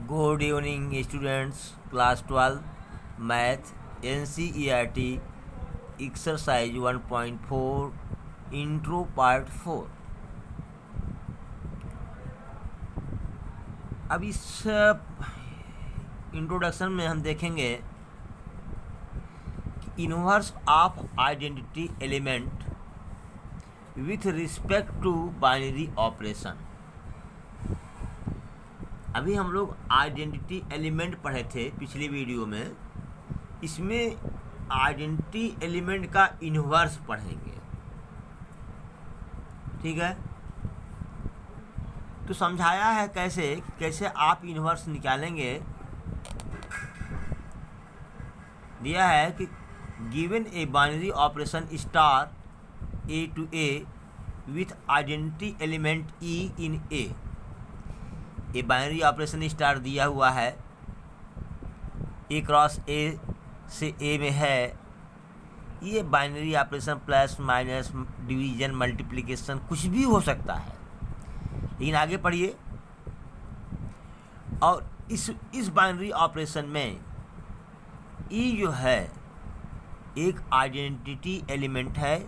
Good evening students, class 12 math NCERT exercise 1.4 intro part 4। अब इस introduction में हम देखेंगे कि inverse of identity element with respect to binary operation. अभी हम लोग आइडेंटिटी एलिमेंट पढ़े थे पिछली वीडियो में, इसमें आइडेंटिटी एलिमेंट का इन्वर्स पढ़ेंगे। ठीक है, तो समझाया है कैसे आप इन्वर्स निकालेंगे। दिया है कि given a binary operation star A to A with identity element E in A। ये बाइनरी ऑपरेशन स्टार दिया हुआ है, A क्रॉस A से A में है। ये binary operation plus minus division multiplication कुछ भी हो सकता है, लेकिन आगे पढ़िए। और इस बाइनरी ऑपरेशन में E जो है एक आइडेंटिटी एलिमेंट है,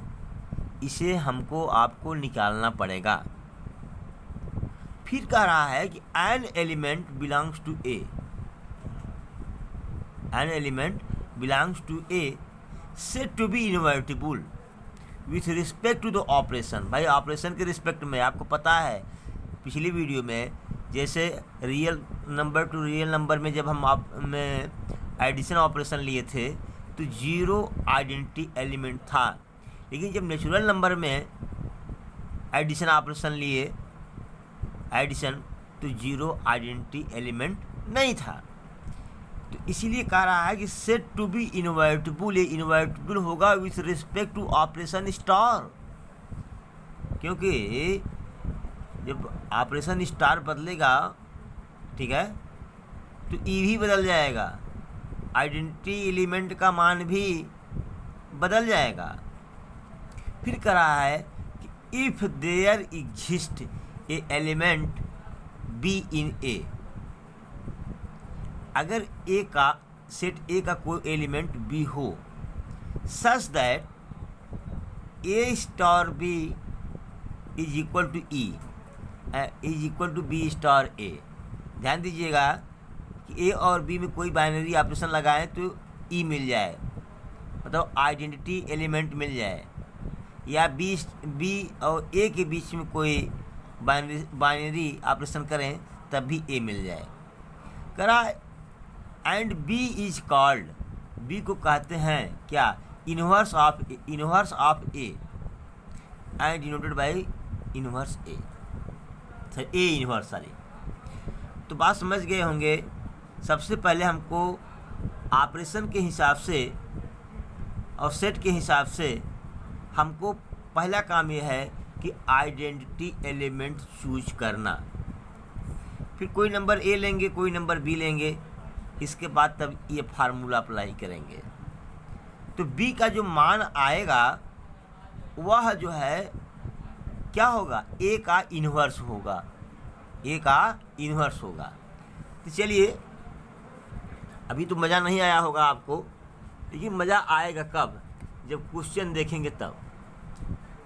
इसे हमको आपको निकालना पड़ेगा। फिर कह रहा है कि an element belongs to a, an element belongs to a said to be invertible with respect to the operation. भाई ऑपरेशन के रिस्पेक्ट में आपको पता है पिछली वीडियो में, जैसे real number to real number में जब हम एडिशन ऑपरेशन लिए थे तो जीरो आइडेंटिटी एलिमेंट था, लेकिन जब नेचुरल नंबर में एडिशन ऑपरेशन लिए एडिशन तो जीरो आइडेंटिटी एलिमेंट नहीं था। तो इसीलिए कह रहा है कि सेट टू बी इनवर्टिबल, ये इनवर्टिबल होगा with respect to operation star, क्योंकि जब ऑपरेशन स्टार बदलेगा, ठीक है, तो ई भी बदल जाएगा, आइडेंटिटी एलिमेंट का मान भी बदल जाएगा। फिर कह रहा है कि if there exist a element B in A, अगर ए का सेट ए का कोई एलिमेंट बी हो such that A star B is equal to E is equal to B star A. ध्यान दीजिएगा कि ए और बी में कोई बाइनरी ऑपरेशन लगाएं तो ई मिल जाए, मतलब आइडेंटिटी एलिमेंट मिल जाए, या बी और ए के बीच में कोई बाइनरी ऑपरेशन करें तब भी ए मिल जाए। करा and b is called, b को कहते हैं क्या, inverse of a and denoted by inverse a, a inverse sorry. तो बात समझ गए होंगे। सबसे पहले हमको ऑपरेशन के हिसाब से और सेट के हिसाब से हमको पहला काम यह है कि आइडेंटिटी एलिमेंट चूज करना। फिर कोई नंबर ए लेंगे, कोई नंबर बी लेंगे, इसके बाद तब ये फार्मूला अप्लाई करेंगे। तो बी का जो मान आएगा वह जो है क्या होगा, ए का इन्वर्स होगा, ए का इन्वर्स होगा। तो चलिए, अभी तो मज़ा नहीं आया होगा आपको, लेकिन मज़ा आएगा कब, जब क्वेश्चन देखेंगे तब।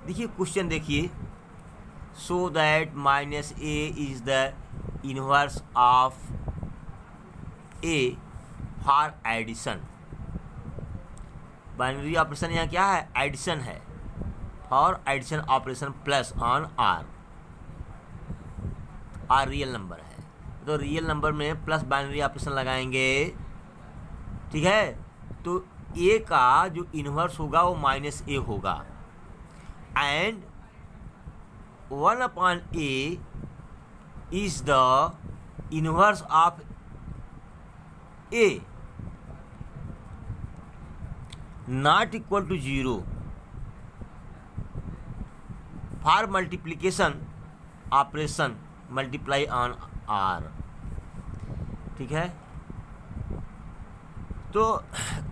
देखिए क्वेश्चन देखिए, so that minus a is the inverse of a for addition. Binary operation यहाँ क्या है, एडिशन है, for addition operation plus on R, R real number है तो रियल नंबर में प्लस बाइनरी ऑपरेशन लगाएंगे। ठीक है, तो ए का जो इनवर्स होगा वो माइनस ए होगा, and 1/a is the inverse of a not equal to 0 for multiplication operation multiply on r। ठीक है, तो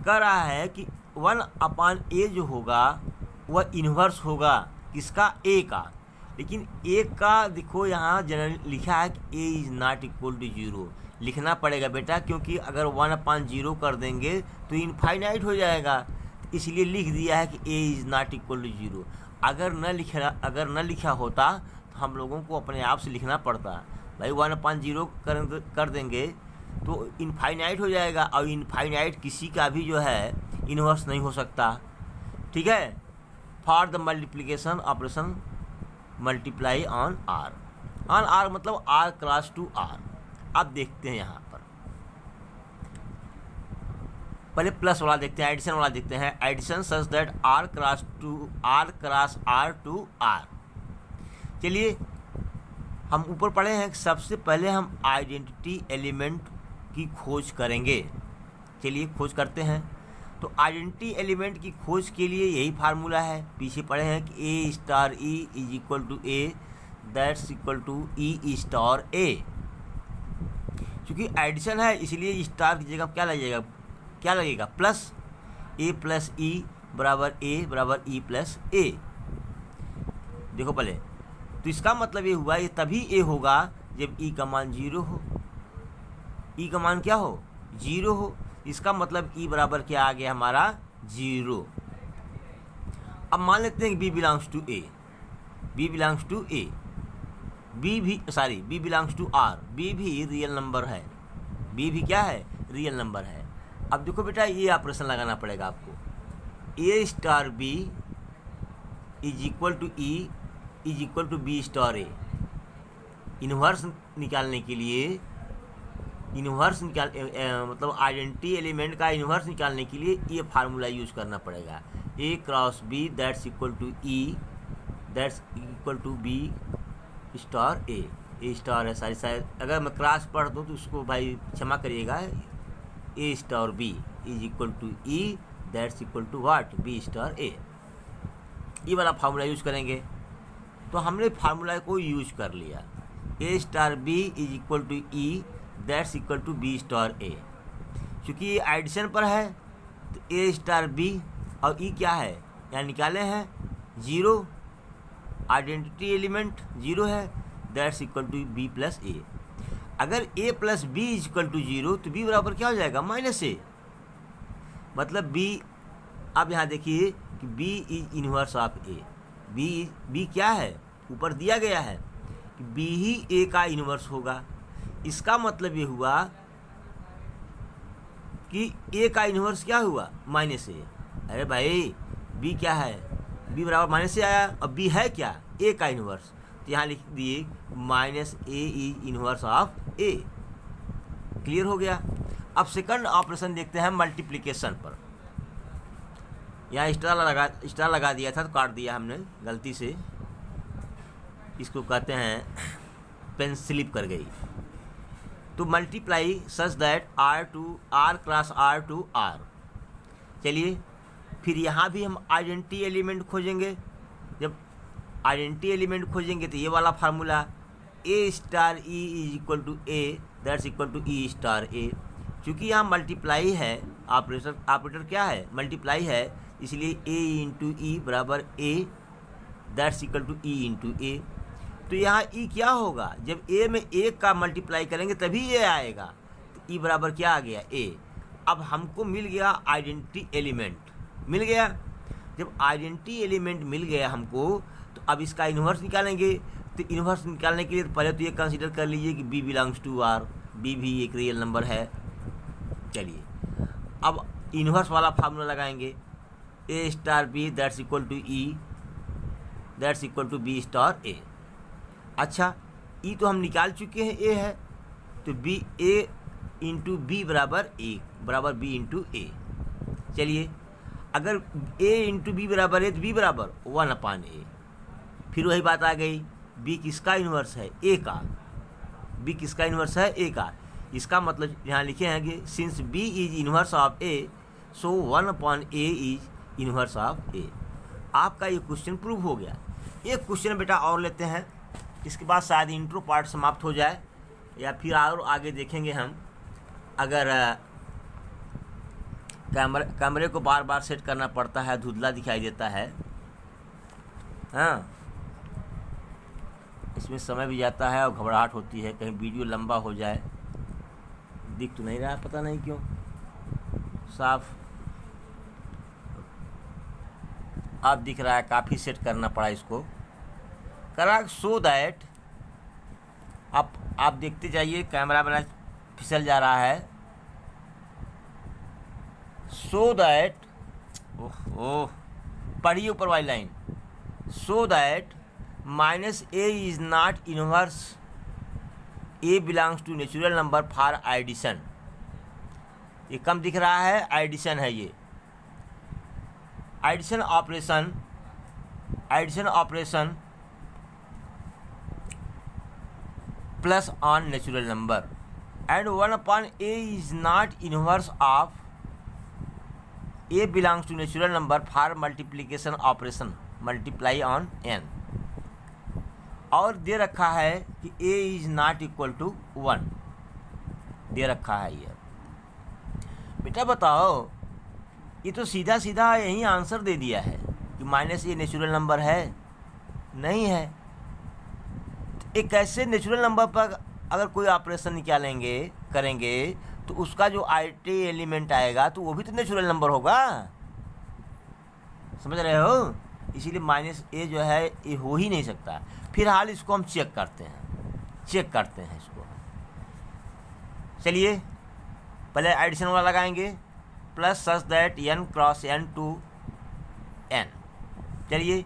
कह रहा है कि 1/a जो होगा वह इन्वर्स होगा किसका, ए का, लेकिन ए का देखो यहाँ जनरल लिखा है कि a is not equal to 0 लिखना पड़ेगा बेटा, क्योंकि अगर 1/0 कर देंगे तो इनफाइनाइट हो जाएगा, इसलिए लिख दिया है कि a is not equal to 0। अगर न लिखा होता तो हम लोगों को अपने आप से लिखना पड़ता, भाई 1/0 कर देंगे तो इनफाइनाइट हो जाएगा, और इनफाइनाइट किसी का भी जो है इन्वर्स नहीं हो सकता। ठीक है, for the multiplication operation multiply on R मतलब r क्रॉस टू r। अब देखते हैं यहाँ पर, पहले प्लस वाला देखते हैं, एडिशन वाला देखते हैं। Addition such that r cross r to r। चलिए हम ऊपर पढ़े हैं, सबसे पहले हम आइडेंटिटी एलिमेंट की खोज करेंगे। चलिए खोज करते हैं। तो आइडेंटिटी एलिमेंट की खोज के लिए यही फार्मूला है, पीछे पढ़े हैं कि A star E is equal to A that's equal to E star A. क्योंकि एडिशन है इसलिए स्टार की जगह क्या लगेगा प्लस, ए प्लस ई बराबर ई प्लस ए। देखो पहले तो इसका मतलब ये हुआ, ये तभी ए होगा जब ई का मान 0 हो। ई का मान क्या हो 0 हो, इसका मतलब ई बराबर क्या आ गया हमारा 0। अब मान लेते हैं कि b belongs to a, b belongs to a, b belongs to r, b भी रियल नंबर है, b भी क्या है रियल नंबर है। अब देखो बेटा ये ऑपरेशन लगाना पड़ेगा आपको, a star b is equal to e is equal to b star a। Inverse निकालने के लिए मतलब आइडेंटिटी एलिमेंट का इन्वर्स निकालने के लिए ये फार्मूला यूज करना पड़ेगा, a cross b that's equal to e that's equal to b star a star है शायद अगर मैं क्रॉस पढ़ दूँ तो उसको भाई क्षमा करिएगा, a star b is equal to e that's equal to what b star a। ये वाला फार्मूला यूज करेंगे। तो हमने फार्मूला को यूज कर लिया, a star b is equal to e that's equal to b star a। चूँकि ये एडिशन पर है तो a स्टार b और e क्या है यहाँ निकाले हैं 0, आइडेंटिटी एलिमेंट 0 है, that's equal to b plus a। अगर a plus b is equal to 0 तो b बराबर क्या हो जाएगा -a, मतलब b। अब यहाँ देखिए कि b is inverse of a, b क्या है ऊपर दिया गया है कि b ही a का इन्वर्स होगा। इसका मतलब ये हुआ कि a का इन्वर्स क्या हुआ -a। अरे भाई b क्या है, b बराबर -a आया, अब b है क्या a का इन्वर्स, तो यहाँ लिख दिए -a is inverse of a। Clear हो गया। अब सेकंड ऑपरेशन देखते हैं मल्टीप्लिकेशन पर। यहाँ स्टार लगा दिया था तो काट दिया हमने गलती से, इसको कहते हैं पेन स्लिप कर गई। तो multiply such that r cross r to r। चलिए फिर यहाँ भी हम आइडेंटिटी एलिमेंट खोजेंगे। जब आइडेंटिटी एलिमेंट खोजेंगे तो ये वाला formula a star e is equal to a that's equal to e star a। चूँकि यहाँ मल्टीप्लाई है, ऑपरेटर क्या है मल्टीप्लाई है, इसलिए a इंटू ई बराबर a that's equal to e into a। तो यहाँ e क्या होगा, जब a में 1 का मल्टीप्लाई करेंगे तभी ये आएगा, तो e बराबर क्या आ गया a। अब हमको मिल गया आइडेंटिटी एलिमेंट, मिल गया। जब आइडेंटिटी एलिमेंट मिल गया हमको तो अब इसका इन्वर्स निकालेंगे। तो इन्वर्स निकालने के लिए पहले तो ये कंसीडर कर लीजिए कि b belongs to r, b भी एक रियल नंबर है। चलिए अब इन्वर्स वाला फार्मूला लगाएंगे, a star b that's equal to e that's equal to b star a। अच्छा e तो हम निकाल चुके हैं, a है तो b a इंटू बी बराबर b इंटू a। चलिए अगर a इंटू बी बराबर है तो b बराबर 1/a। फिर वही बात आ गई, b किसका इन्वर्स है a का, b किसका इन्वर्स है a का। इसका मतलब यहाँ लिखे हैं कि since b is inverse of a so 1/a is inverse of a। आपका ये क्वेश्चन प्रूव हो गया। एक क्वेश्चन बेटा और लेते हैं, इसके बाद शायद इंट्रो पार्ट समाप्त हो जाए या फिर और आगे देखेंगे हम। अगर कैमरे को बार बार सेट करना पड़ता है, धुंधला दिखाई देता है। हाँ इसमें समय भी जाता है और घबराहट होती है, कहीं वीडियो लंबा हो जाए। दिख तो नहीं रहा, पता नहीं क्यों साफ। अब दिख रहा है, काफ़ी सेट करना पड़ा इसको, करा सो दैट आप देखते जाइए, कैमरा मेरा फिसल जा रहा है। सो दैट, ओह पढ़िए ऊपर वाली line, so that minus a is not inverse a belongs to natural number for addition. ये कम दिख रहा है, एडिशन है ये। Addition operation plus on natural number and 1/a is not inverse of a belongs to natural number for multiplication operation multiply on n। और दे रखा है कि a is not equal to 1 दे रखा है। ये बेटा बताओ, ये तो सीधा सीधा यही आंसर दे दिया है कि माइनस ए नेचुरल नंबर है, नहीं है। एक ऐसे नेचुरल नंबर पर अगर कोई ऑपरेशन निकालेंगे करेंगे तो उसका जो आईटी एलिमेंट आएगा तो वो भी तो नेचुरल नंबर होगा, समझ रहे हो। इसीलिए माइनस ए जो है ये हो ही नहीं सकता। फिलहाल इसको हम चेक करते हैं इसको। चलिए पहले एडिशन वाला लगाएंगे, plus such that n cross n to n। चलिए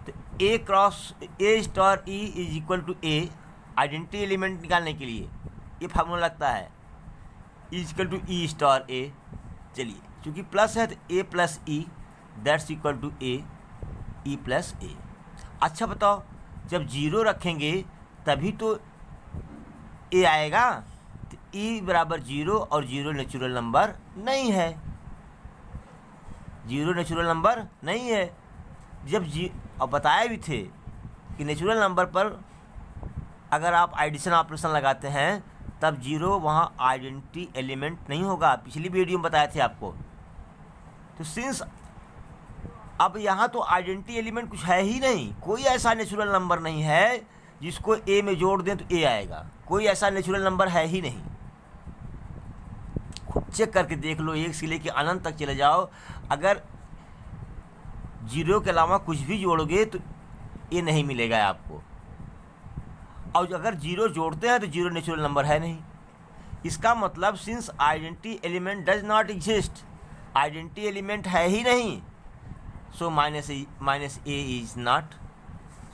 तो a cross a star e is equal to a, identity element निकालने के लिए ये फार्मूला लगता है, is equal to e star a। चलिए चूँकि प्लस है तो a plus e that's equal to a e plus a। अच्छा बताओ, जब जीरो रखेंगे तभी तो a आएगा, तो e बराबर जीरो, और जीरो नेचुरल नंबर नहीं है, जीरो नेचुरल नंबर नहीं है। जब अब बताया भी थे कि नेचुरल नंबर पर अगर आप एडिशन ऑपरेशन लगाते हैं तब जीरो वहाँ आइडेंटिटी एलिमेंट नहीं होगा, पिछली वीडियो में बताए थे आपको। तो सिंस अब यहाँ तो आइडेंटिटी एलिमेंट कुछ है ही नहीं, कोई ऐसा नेचुरल नंबर नहीं है जिसको ए में जोड़ दें तो ए आएगा, कोई ऐसा नेचुरल नंबर है ही नहीं। खुद चेक करके देख लो, एक से लेकर अनंत तक चले जाओ, अगर जीरो के अलावा कुछ भी जोड़ोगे तो ये नहीं मिलेगा आपको। और अगर जीरो जोड़ते हैं तो जीरो नेचुरल नंबर है नहीं। इसका मतलब since identity element does not exist, identity element है ही नहीं, so minus a is not,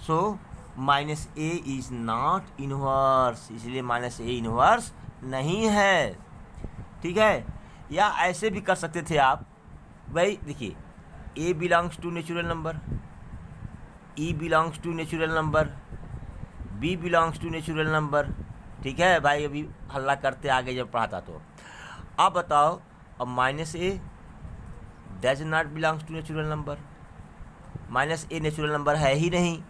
so minus a is not inverse, इसलिए माइनस ए इनवर्स नहीं है। ठीक है, या ऐसे भी कर सकते थे आप, भाई देखिए A belongs to natural number, E belongs to natural number, B belongs to natural number. ठीक है भाई, अभी हल्ला करते आगे जब पढ़ाता तो। अब बताओ, अब minus a does not belongs to natural number, minus a natural number है ही नहीं,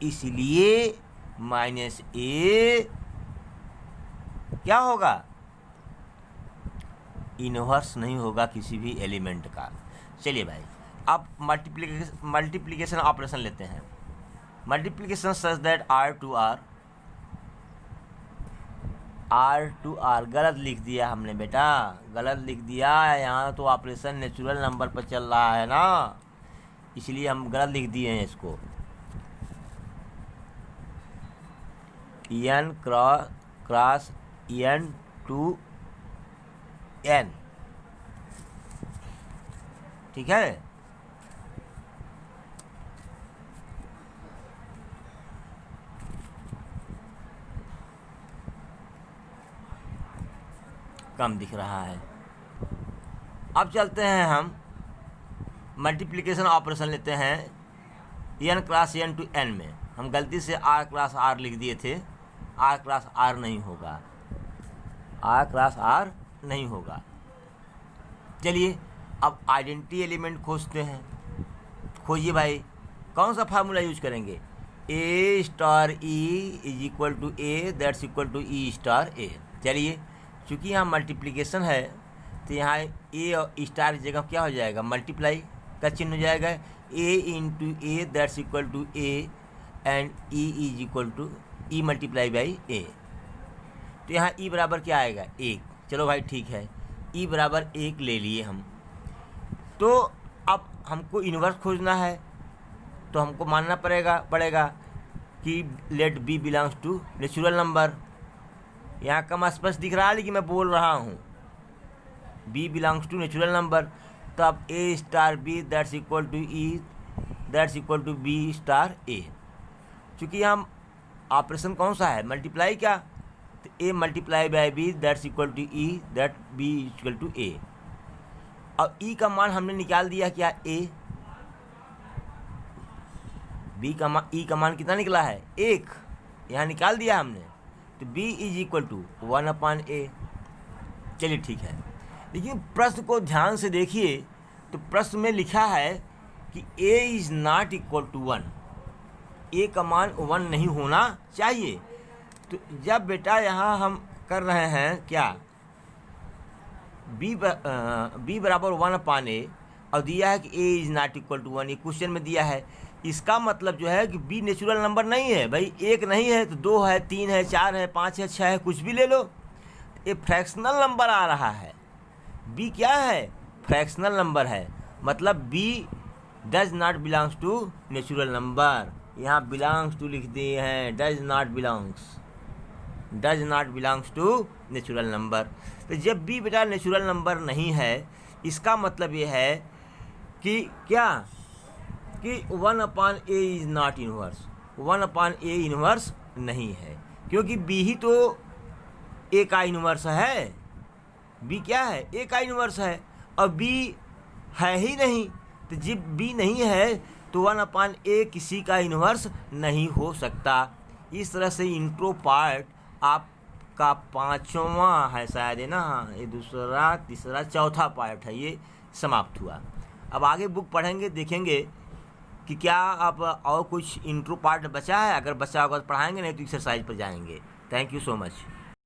इसलिए माइनस ए क्या होगा, इनवर्स नहीं होगा किसी भी एलिमेंट का। चलिए भाई, अब मल्टीप्लिकेशन ऑपरेशन लेते हैं। Multiplication such that r to r गलत लिख दिया हमने बेटा, गलत लिख दिया। यहाँ तो ऑपरेशन नेचुरल नंबर पर चल रहा है ना, इसलिए हम गलत लिख दिए हैं इसको। n cross n to n, ठीक है। कम दिख रहा है। अब चलते हैं हम मल्टीप्लिकेशन ऑपरेशन लेते हैं n cross n to n में। हम गलती से r क्रॉस r लिख दिए थे, r क्रॉस r नहीं होगा, r क्रॉस r नहीं होगा। चलिए अब आइडेंटिटी एलिमेंट खोजते हैं। खोजिए भाई, कौन सा फार्मूला यूज करेंगे, a star e is equal to a that's equal to e star a। चलिए चूँकि यहाँ मल्टीप्लिकेशन है तो यहाँ a और स्टार की जगह क्या हो जाएगा, मल्टीप्लाई का चिन्ह हो जाएगा, a into A that's equal to a and E is equal to E multiply by A. तो यहाँ ई बराबर क्या आएगा? 1। चलो भाई ठीक है, ई बराबर 1 ले लिए हम। तो अब हमको इन्वर्स खोजना है, तो हमको मानना पड़ेगा कि let b belongs to natural number. यहाँ कम स्पष्ट दिख रहा है लेकिन मैं बोल रहा हूँ B belongs to natural number. तो अब A star B that's equal to E that's equal to B star A. चूँकि यहाँ ऑपरेशन कौन सा है? मल्टीप्लाई क्या? तो A multiply by B that's equal to E that B equal to A. अब ई का मान हमने निकाल दिया क्या? ए। बी का मान, ई का मान कितना निकला है? 1। यहाँ निकाल दिया हमने। तो b is equal to 1/a। चलिए ठीक है, लेकिन प्रश्न को ध्यान से देखिए। तो प्रश्न में लिखा है कि a is not equal to 1। a का मान 1 नहीं होना चाहिए। तो जब बेटा यहाँ हम कर रहे हैं क्या, b बराबर 1/a और दिया है कि a is not equal to 1, ये क्वेश्चन में दिया है। इसका मतलब जो है कि b नेचुरल नंबर नहीं है भाई। 1 नहीं है तो 2 है, 3 है, 4 है, 5 है, 6 है, कुछ भी ले लो। ये फ्रैक्शनल नंबर आ रहा है। b क्या है? फ्रैक्शनल नंबर है। मतलब b does not belongs to natural number. यहाँ बिलोंग्स टू लिख दिए हैं, does not belongs to natural number. तो जब b बेटा नेचुरल नंबर नहीं है, इसका मतलब ये है कि क्या, कि 1/a is not inverse. 1/a inverse नहीं है, क्योंकि b ही तो a का इनवर्स है। b क्या है? a का इनवर्स है और b है ही नहीं। तो जब b नहीं है तो 1/a किसी का इनवर्स नहीं हो सकता। इस तरह से इंट्रो पार्ट आपका 5वां है शायद, है ना? हाँ, ये दूसरा, तीसरा, चौथा पार्ट है, ये समाप्त हुआ। अब आगे बुक पढ़ेंगे, देखेंगे कि क्या आप और कुछ इंट्रो पार्ट बचा है। अगर बचा होगा तो पढ़ाएंगे, नहीं तो एक्सरसाइज पर जाएंगे। Thank you so much.